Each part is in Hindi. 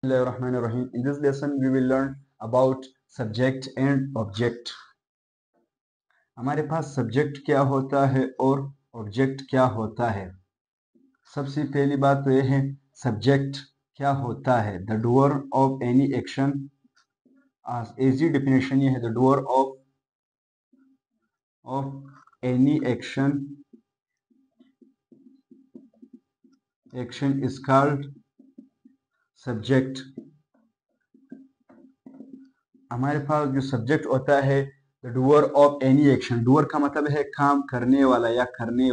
Bismillahirrahmanirrahim. In this lesson, we will learn about subject and object. हमारे पास subject क्या होता है और object क्या होता है। सबसे पहली बात तो यह है subject क्या होता है। The doer of any action, easy definition ये है, the doer of any action is called subject. हमारे पास जो सब्जेक्ट होता है the doer of any action, doer का मतलब है काम करने वाला या करने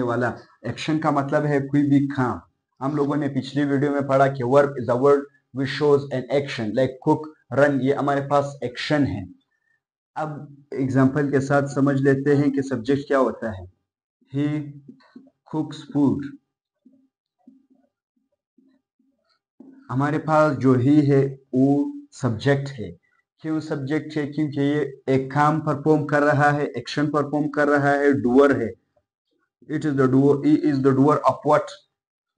वाला। एक्शन का मतलब है कोई भी काम। हम लोगों ने पिछली वीडियो में पढ़ा कि verb is a word which shows an action, like cook, run, ये हमारे पास एक्शन है। अब एग्जांपल के साथ समझ लेते हैं कि सब्जेक्ट क्या होता है। ही कुक्स फूड, हमारे पास जो ही है वो सब्जेक्ट है। क्यों सब्जेक्ट है? क्योंकि ये एक काम परफॉर्म कर रहा है, एक्शन परफॉर्म कर रहा है, डूअर है। It is the doer, he is the doer of what,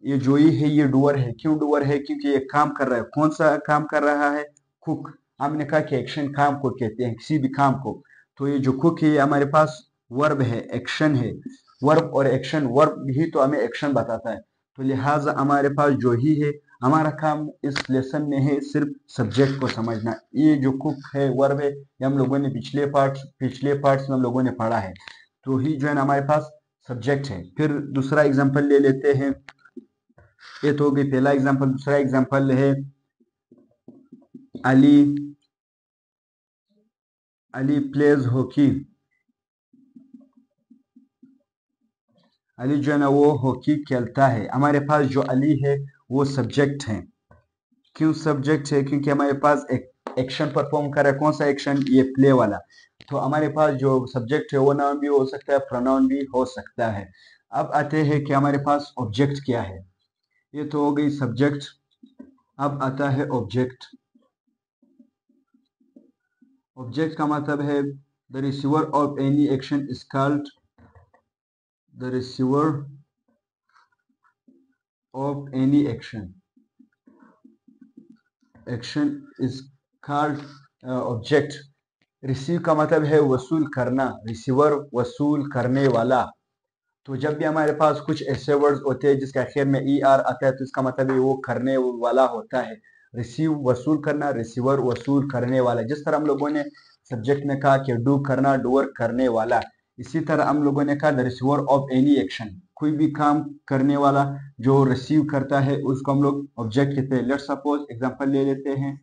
ये जो ही है ये डूअर है। क्यों डूअर है? क्योंकि ये काम कर रहा है। कौन सा काम कर रहा है? कुक। हमने कहा कि एक्शन काम को कहते हैं, किसी भी काम को। तो ये जो कुक है ये हमारे पास वर्ब है, एक्शन है। वर्ब और एक्शन, वर्ब ही तो हमें एक्शन बताता है, तो लिहाजा हमारे पास जो ही है, हमारा काम इस लेसन में है सिर्फ सब्जेक्ट को समझना। ये जो कुक है, वर्ब है, ये हम लोगों ने पिछले पार्ट्स में हम लोगों ने पढ़ा है। तो ही जो है ना हमारे पास सब्जेक्ट है। फिर दूसरा एग्जांपल ले लेते हैं। ये तो हो गई पहला एग्जांपल। दूसरा एग्जांपल है अली प्लेज हॉकी। अली जो है ना वो हॉकी खेलता है। हमारे पास जो अली है वो सब्जेक्ट है। क्यों सब्जेक्ट है? क्योंकि हमारे पास एक एक्शन परफॉर्म कर रहा है। कौन सा एक्शन? ये प्ले वाला। तो हमारे पास जो सब्जेक्ट है वो नाउन भी हो सकता है, प्रोनाउन भी हो सकता है। अब आते हैं कि हमारे पास ऑब्जेक्ट क्या है। ये तो हो गई सब्जेक्ट। अब आता है ऑब्जेक्ट। ऑब्जेक्ट का मतलब है the receiver of any action is called, the receiver of any action is called object. Receive का मतलब है वसूल करना, रिसीवर वसूल करने वाला। तो जब भी हमारे पास कुछ ऐसे वर्ड्स होते हैं जिसके आखिर में ई आर आता है तो इसका मतलब है वो करने वाला होता है। रिसीव वसूल करना, रिसीवर वसूल करने वाला। जिस तरह हम लोगों ने सब्जेक्ट में कहा कि डू करना, डूअर करने वाला, इसी तरह हम लोगों ने कहा the receiver of any action, कोई भी काम करने वाला जो रिसीव करता है उसको हम लोग ऑब्जेक्ट कहते हैं। लेट्स सपोज एग्जांपल ले लेते हैं,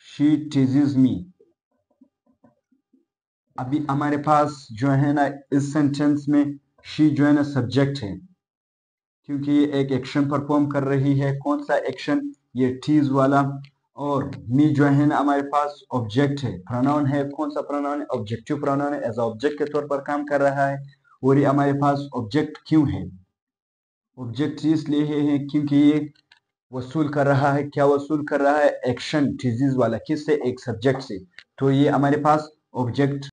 शी टीजेस मी। अभी हमारे पास जो है ना इस सेंटेंस में शी जो है ना सब्जेक्ट है, क्योंकि ये एक एक्शन परफॉर्म कर रही है। कौन सा एक्शन? ये टीज वाला। और मी जो है ना हमारे पास ऑब्जेक्ट है, प्रोनाउन है। कौन सा प्रोनाउन है? ऑब्जेक्टिव प्रोनाउन है, एज ऑब्जेक्ट के तौर पर काम कर रहा है। और ये हमारे पास ऑब्जेक्ट क्यों है? ऑब्जेक्ट इसलिए है क्योंकि ये वसूल कर रहा है। क्या वसूल कर रहा है? एक्शन, थीसिस वाला। किससे? एक सब्जेक्ट से। तो ये हमारे पास ऑब्जेक्ट